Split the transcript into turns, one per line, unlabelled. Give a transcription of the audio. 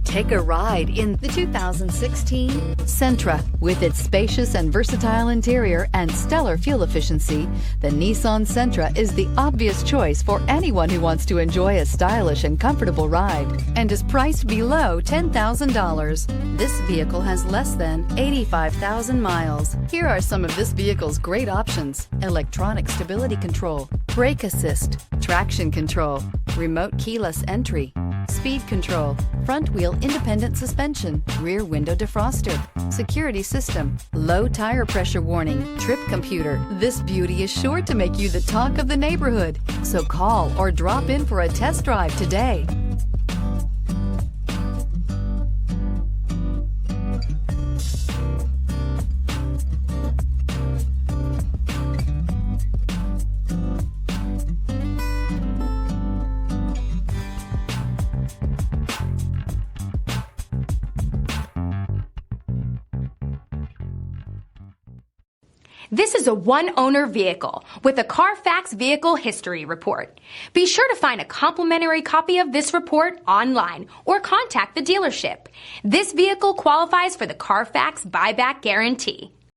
Take a ride in the 2016 Sentra. With its spacious and versatile interior and stellar fuel efficiency, the Nissan Sentra is the obvious choice for anyone who wants to enjoy a stylish and comfortable ride and is priced below $10,000. This vehicle has less than 85,000 miles. Here are some of this vehicle's great options: electronic stability control, brake assist, traction control, remote keyless entry, speed control, front wheel independent suspension, rear window defroster, security system, low tire pressure warning, trip computer. This beauty is sure to make you the talk of the neighborhood. So call or drop in for a test drive today.
This is a one-owner vehicle with a Carfax Vehicle History Report. Be sure to find a complimentary copy of this report online or contact the dealership. This vehicle qualifies for the Carfax Buyback Guarantee.